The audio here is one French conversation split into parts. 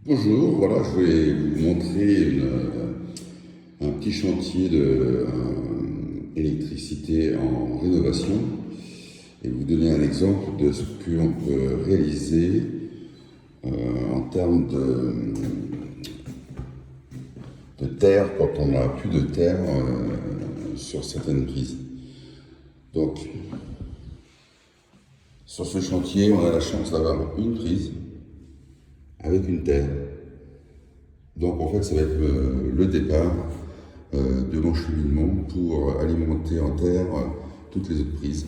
Bonjour, voilà, je vais vous montrer un petit chantier d'électricité en rénovation et vous donner un exemple de ce qu'on peut réaliser en termes de terre quand on n'a plus de terre sur certaines prises. Donc, sur ce chantier, on a la chance d'avoir une prise avec une terre. Donc en fait, ça va être le départ de mon cheminement pour alimenter en terre toutes les autres prises.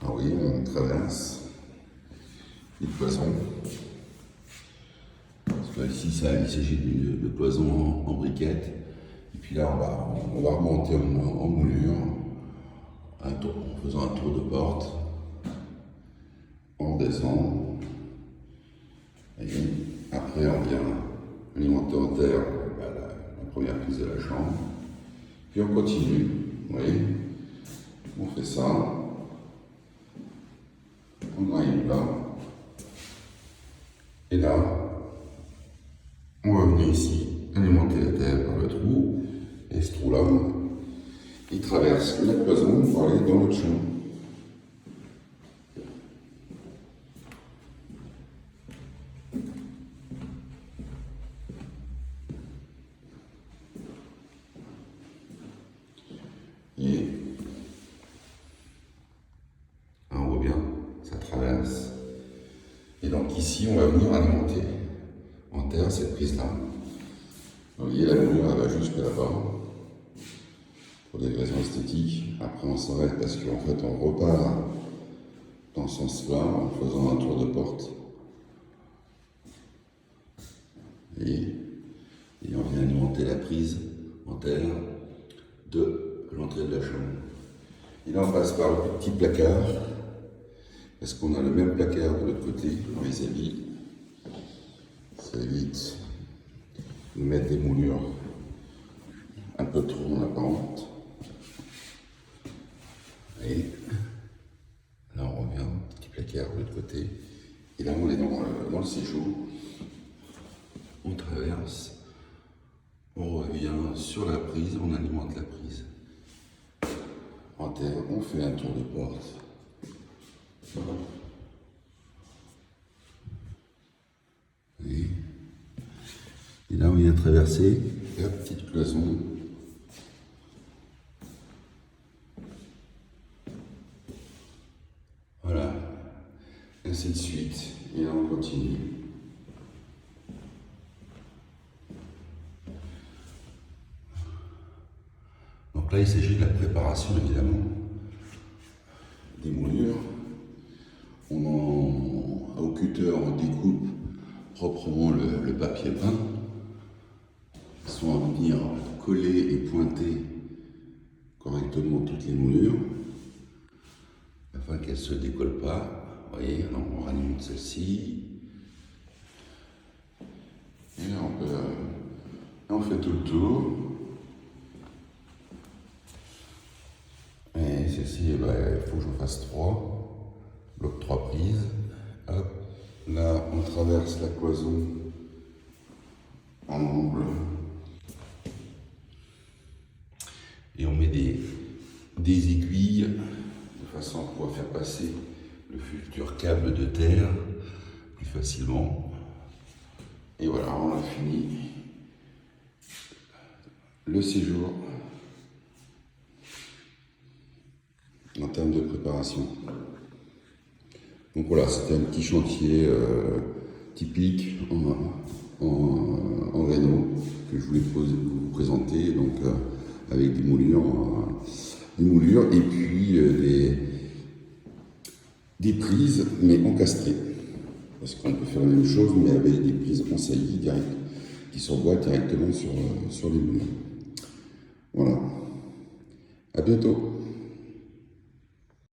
Alors oui, on traverse les cloisons. Parce que ici, il s'agit de cloisons en briquettes. Et puis là, on va remonter en moulure, en faisant un tour de porte. On descend. Et après, on vient alimenter en terre la première prise de la chambre. Puis on continue. Vous voyez, on fait ça. On arrive là. Et là, on va venir ici alimenter la terre par le trou. Et ce trou-là, il traverse la cloison pour aller dans l'autre chambre. Et on voit bien, ça traverse. Et donc ici, on va venir alimenter en terre cette prise-là. Vous voyez, la moulure, elle va jusque là-bas, pour des raisons esthétiques. Après, on s'arrête parce qu'en fait, on repart dans ce sens-là en faisant un tour de porte. Et on vient alimenter la prise en terre de l'entrée de la chambre. Et là, on passe par le petit placard, parce qu'on a le même placard de l'autre côté, dans les habits. Ça évite de mettre des moulures un peu trop dans la pente. Et là, on revient au petit placard de l'autre côté. Et là, on est dans le séjour. On traverse, on revient sur la prise, on alimente la prise. En terre, on fait un tour de porte. Et là, on vient traverser la petite cloison. Voilà, ainsi de suite. Et là, on continue. Donc là, il s'agit de la préparation, évidemment, des moulures. Au cutter, on découpe proprement le papier peint, soit à venir coller et pointer correctement toutes les moulures, afin qu'elles ne se décollent pas. Vous voyez, alors on ralimente celle-ci. Et là, on fait tout le tour. Et celle-ci, il faut que j'en fasse 3. Bloc 3 prises. Hop. Là, on traverse la cloison en angle. Et on met des aiguilles de façon à pouvoir faire passer le futur câble de terre plus facilement. Et voilà, on a fini le séjour en termes de préparation. Donc voilà, c'était un petit chantier typique en réno que je voulais vous présenter, donc avec des moulures et puis des prises mais encastrées. Parce qu'on peut faire la même chose mais avec des prises en saillie direct qui s'emboîtent directement sur les moulures. Voilà, à bientôt.